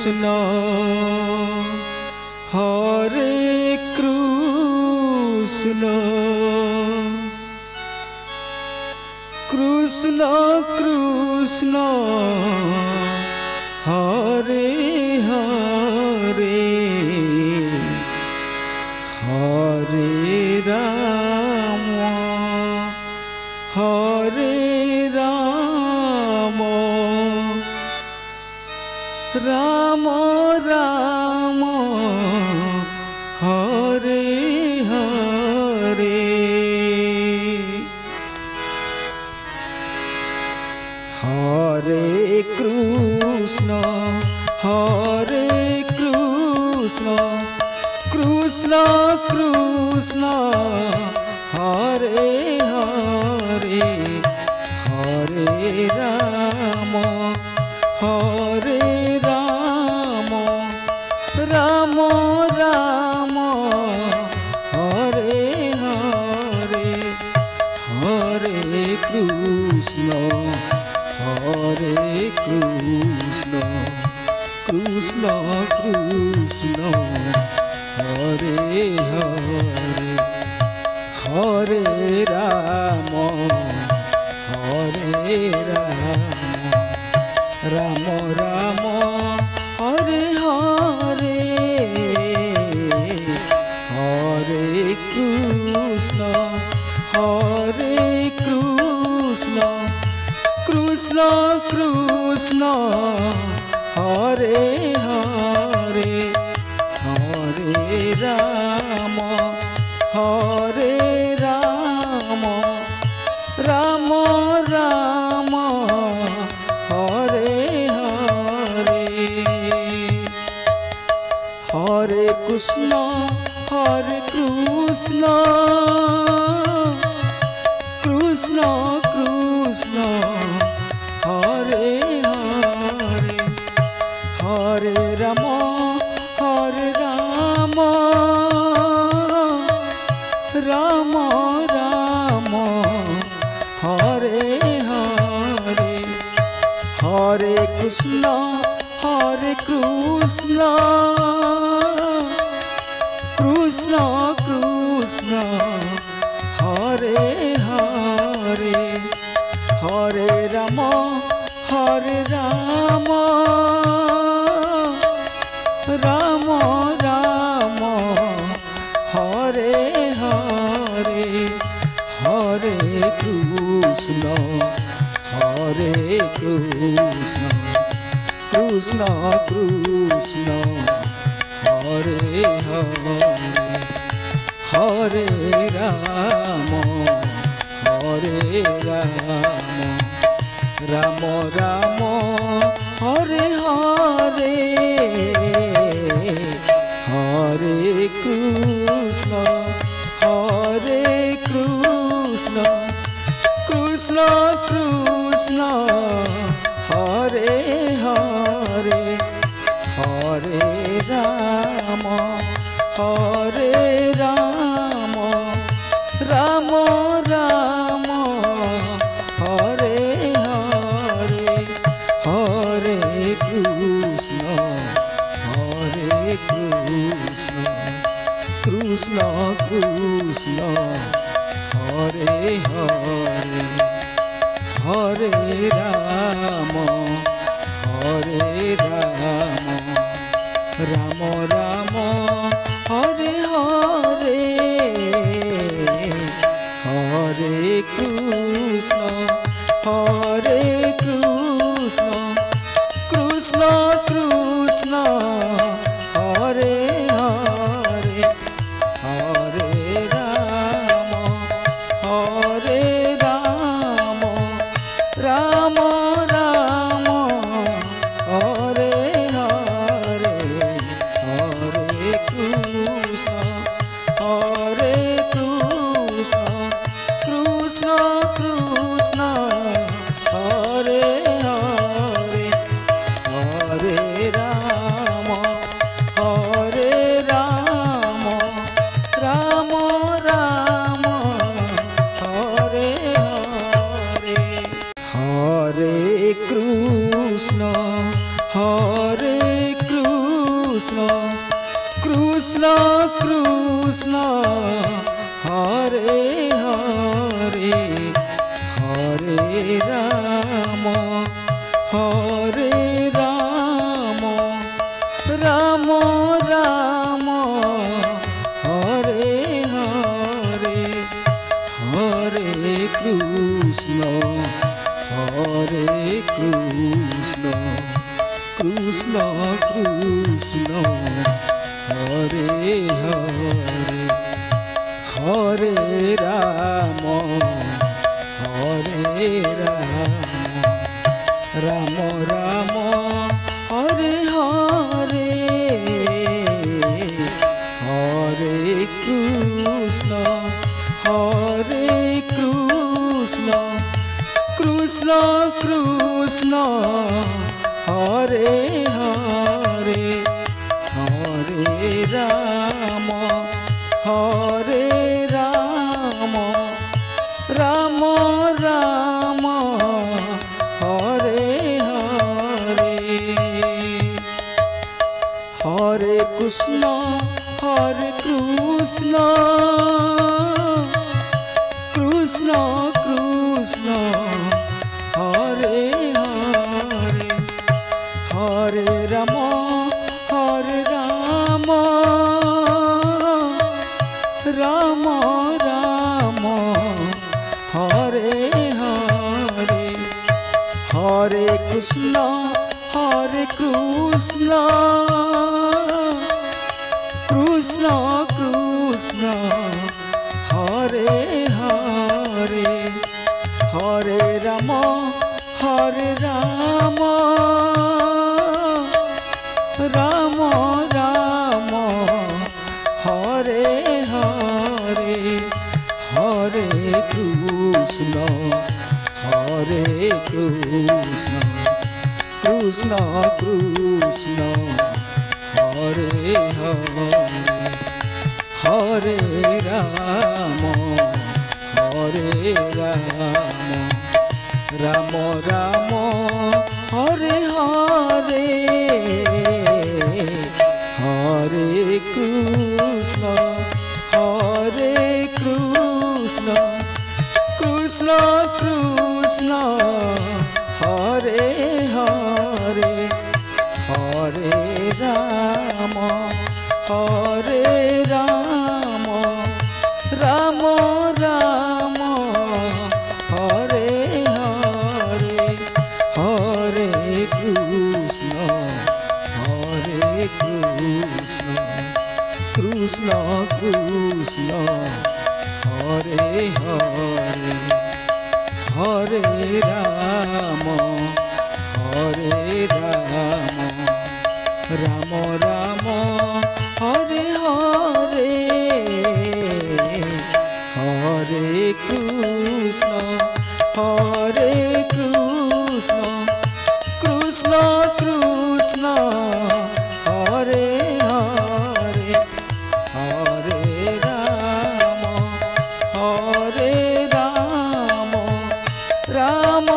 Krishna Hare Krishna Krishna Krishna Hare Hare Hare Ram Ram Ram Hare Hare Hare Krishna Krishna Krishna Hare Hare Hare Ram Ram Ram Hare Hare Hare Krishna Krishna Krishna Hare Hare Hare Ram Ram Ram Hare Hare Hare Krishna Krishna Krishna Hare Hare Hare Ram Ram Ram Hare Hare Hare Krishna Krishna Krishna Hare Hare Hare Ram Ram Ram Hare Hare Hare Krishna Krishna Krishna Hare Hare Hare Ram Ram Ram Hare Hare Hare Krishna Krishna Krishna Hare Hare Hare Ram Ram Ram Hare Hare Hare Krishna Krishna Krishna Hare Hare Hare Ram Ram Ram Hare Hare Hare Krishna Krishna Krishna Hare Hare Hare Ram Ram Ram Hare Hare Hare Krishna Krishna Krishna Hare Hare Hare Ram Ram Ram Krishna Hare Krishna Krishna Krishna Hare Hare Hare Ram Hare Ram Ram Ram Hare Hare Hare Krishna Hare Krishna Krishna Krishna Hare Hare Hare Ram Hare Ram Ram Ram Hare Hare Hare Krishna Hare Krishna Krishna Krishna Hare Hare Hare Ram Hare Ram Ram Ram Hare Hare Hare Krishna Hare Krishna Krishna Krishna Hare Hare Hare Ram Hare Ram Ram Ram Hare Hare Hare Krishna Hare Krishna Krishna Krishna Hare Hare Hare Ram Hare Ram Ram Ram Hare Hare Hare Krishna Hare Krishna Krishna Krishna Hare Hare Hare Ram Hare Ram Ram Ram Hare Hare Hare Krishna Hare Krishna Krishna Krishna Hare Hare Hare Ram Hare Ram Ram Ram Hare Hare Hare Krishna Hare Krishna Krishna Krishna Hare Hare Hare Ram Hare Ram Ram